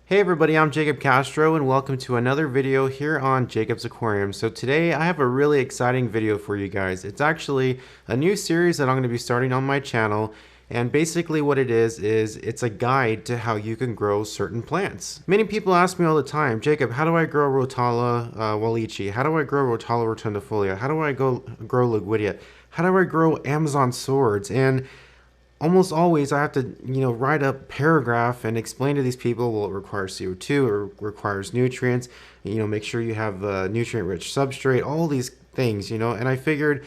Hey everybody, I'm Jacob Castro and welcome to another video here on Jacob's Aquarium. So today I have a really exciting video for you guys. It's actually a new series that I'm going to be starting on my channel, and basically what it is it's a guide to how you can grow certain plants. Many people ask me all the time, Jacob, how do I grow Rotala Wallichii? How do I grow Rotala rotundifolia? How do I grow Liquidia? How do I grow Amazon swords? And almost always I have to, write a paragraph and explain to these people, well, it requires CO2, or requires nutrients, make sure you have nutrient-rich substrate, all these things, and I figured,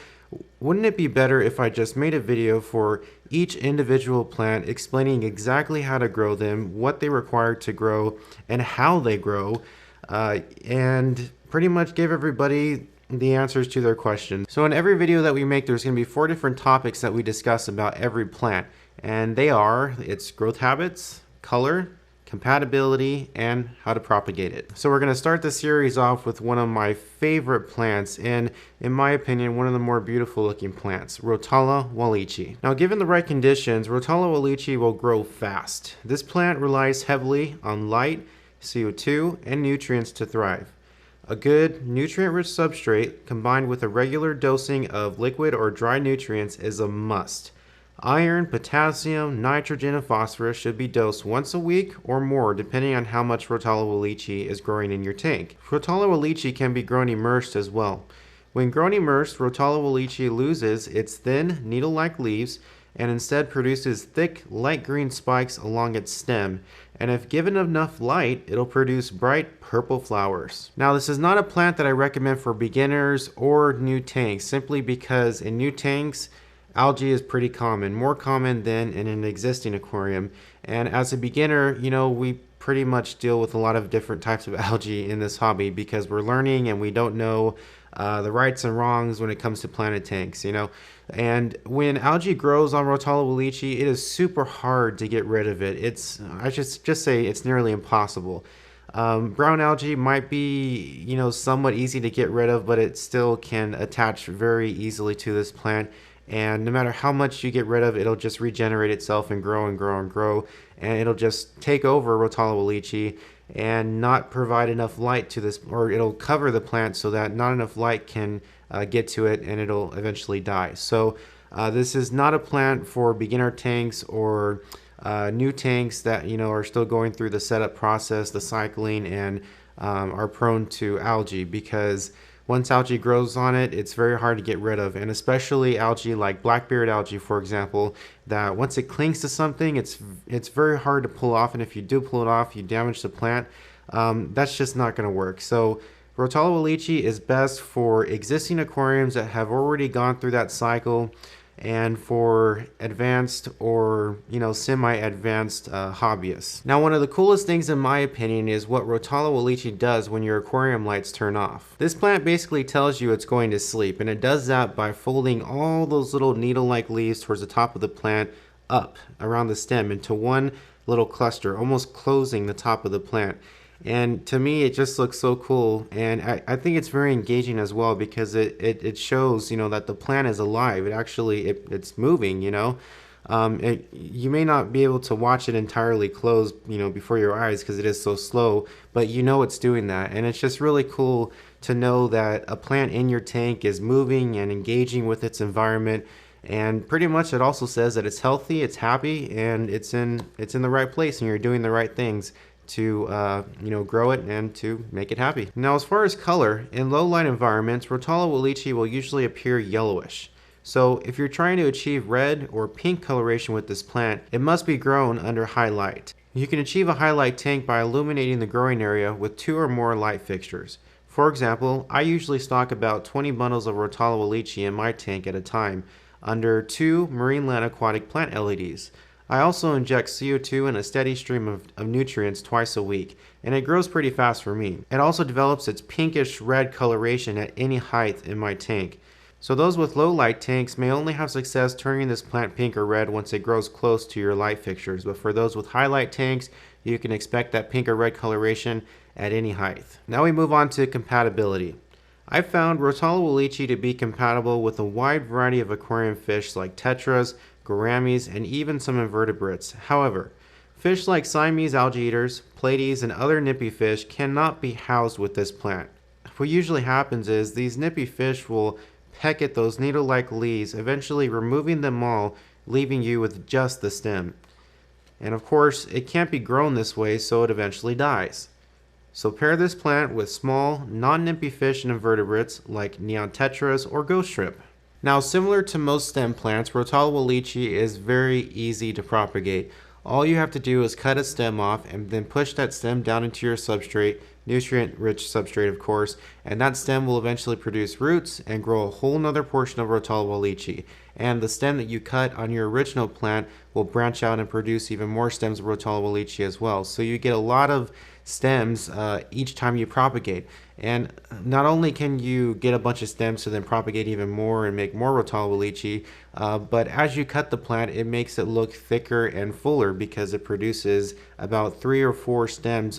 wouldn't it be better if I just made a video for each individual plant explaining exactly how to grow them, what they require to grow, and how they grow, and pretty much give everybody the answers to their questions. So in every video that we make, there's going to be 4 different topics that we discuss about every plant, and they are its growth habits, color, compatibility, and how to propagate it. So we're going to start the series off with one of my favorite plants, and in my opinion, one of the more beautiful looking plants, Rotala Wallichii. Now, given the right conditions, Rotala Wallichii will grow fast. This plant relies heavily on light, CO2, and nutrients to thrive. A good nutrient-rich substrate combined with a regular dosing of liquid or dry nutrients is a must. Iron, potassium, nitrogen, and phosphorus should be dosed once a week or more depending on how much Rotala Wallichii is growing in your tank. Rotala Wallichii can be grown immersed as well. When grown immersed, Rotala Wallichii loses its thin, needle-like leaves and instead produces thick, light green spikes along its stem, and if given enough light, it'll produce bright purple flowers. Now, this is not a plant that I recommend for beginners or new tanks, simply because in new tanks, algae is pretty common, more common than in an existing aquarium, and as a beginner, we pretty much deal with a lot of different types of algae in this hobby because we're learning and we don't know the rights and wrongs when it comes to planted tanks, And when algae grows on Rotala Wallichii, it is super hard to get rid of it. I should just say it's nearly impossible. Brown algae might be, somewhat easy to get rid of, but it still can attach very easily to this plant. And no matter how much you get rid of, it'll just regenerate itself and grow and grow and grow. And it'll just take over Rotala Wallichii and not provide enough light to this, or it'll cover the plant so that not enough light can get to it, and it'll eventually die. So this is not a plant for beginner tanks or new tanks that are still going through the setup process, the cycling, and are prone to algae, because once algae grows on it, it's very hard to get rid of, and especially algae like blackbeard algae, for example, that once it clings to something, it's very hard to pull off, and if you do pull it off, you damage the plant. That's just not going to work. So Rotala Wallichii is best for existing aquariums that have already gone through that cycle, and for advanced or semi-advanced hobbyists. Now, one of the coolest things in my opinion is what Rotala Wallichii does when your aquarium lights turn off. This plant basically tells you it's going to sleep, and it does that by folding all those little needle-like leaves towards the top of the plant up around the stem into one little cluster, almost closing the top of the plant. And to me, it just looks so cool, and I think it's very engaging as well, because it shows that the plant is alive. It's moving. You may not be able to watch it entirely close before your eyes because it is so slow, but it's doing that, and it's just really cool to know that a plant in your tank is moving and engaging with its environment. And pretty much it also says that it's healthy, it's happy, and it's in the right place, and you're doing the right things to grow it and to make it happy. Now, as far as color, in low light environments, Rotala Wallichii will usually appear yellowish. So if you're trying to achieve red or pink coloration with this plant, it must be grown under high light. You can achieve a high light tank by illuminating the growing area with 2 or more light fixtures. For example, I usually stock about 20 bundles of Rotala Wallichii in my tank at a time under 2 marine land aquatic plant LEDs. I also inject CO2 and a steady stream of nutrients twice a week, and it grows pretty fast for me. It also develops its pinkish red coloration at any height in my tank. So those with low light tanks may only have success turning this plant pink or red once it grows close to your light fixtures, but for those with high light tanks, you can expect that pink or red coloration at any height. Now we move on to compatibility. I've found Rotala Wallichii to be compatible with a wide variety of aquarium fish like tetras, gouramis, and even some invertebrates. However, Fish like Siamese algae eaters, platies, and other nippy fish cannot be housed with this plant. What usually happens is these nippy fish will peck at those needle-like leaves, eventually removing them all, leaving you with just the stem. And of course, it can't be grown this way, so it eventually dies. So pair this plant with small, non-nippy fish and invertebrates like neon tetras or ghost shrimp. Now, similar to most stem plants, Rotala Wallichii is very easy to propagate. All you have to do is cut a stem off and then push that stem down into your substrate, nutrient-rich substrate of course, and that stem will eventually produce roots and grow a whole nother portion of Rotala Wallichii. And the stem that you cut on your original plant will branch out and produce even more stems of Rotala Wallichii as well. So you get a lot of stems each time you propagate. And not only can you get a bunch of stems to then propagate even more and make more Rotala Wallichii, but as you cut the plant, it makes it look thicker and fuller because it produces about 3 or 4 stems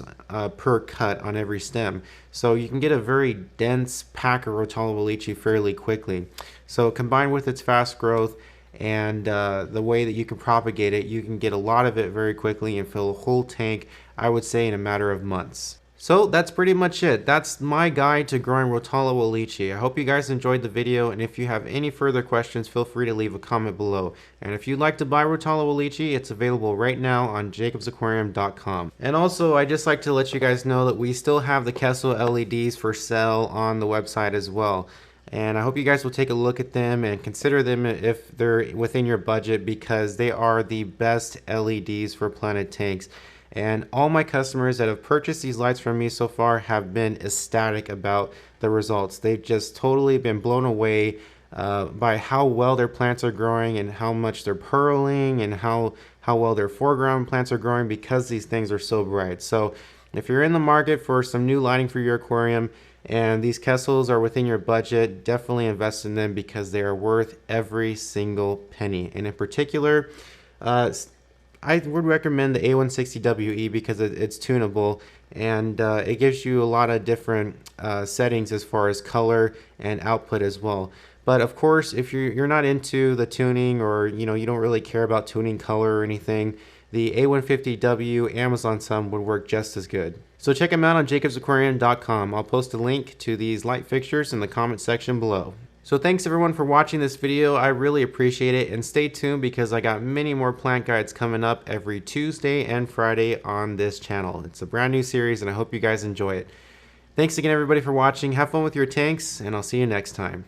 per cut on every stem. So you can get a very dense pack of Rotala Wallichii fairly quickly. So combined with its fast growth and the way that you can propagate it, you can get a lot of it very quickly and fill a whole tank, I would say, in a matter of months. So that's pretty much it. That's my guide to growing Rotala Wallichii. I hope you guys enjoyed the video, and if you have any further questions, feel free to leave a comment below. And if you'd like to buy Rotala Wallichii, it's available right now on jacobsaquarium.com. And also, I'd just like to let you guys know that we still have the Castro LEDs for sale on the website as well. And I hope you guys will take a look at them and consider them if they're within your budget, because they are the best LEDs for planted tanks. And all my customers that have purchased these lights from me so far have been ecstatic about the results. They've just totally been blown away by how well their plants are growing and how much they're pearling and how well their foreground plants are growing because these things are so bright. So if you're in the market for some new lighting for your aquarium and these Castros are within your budget, definitely invest in them because they are worth every single penny. And in particular, I would recommend the A160WE because it's tunable and it gives you a lot of different settings as far as color and output as well. But of course, if you're not into the tuning, or you don't really care about tuning color or anything, the A150W Amazon Sun would work just as good. So check them out on jacobsaquarium.com. I'll post a link to these light fixtures in the comment section below. So thanks everyone for watching this video. I really appreciate it, and stay tuned because I got many more plant guides coming up every Tuesday and Friday on this channel. It's a brand new series and I hope you guys enjoy it. Thanks again everybody for watching. Have fun with your tanks, and I'll see you next time.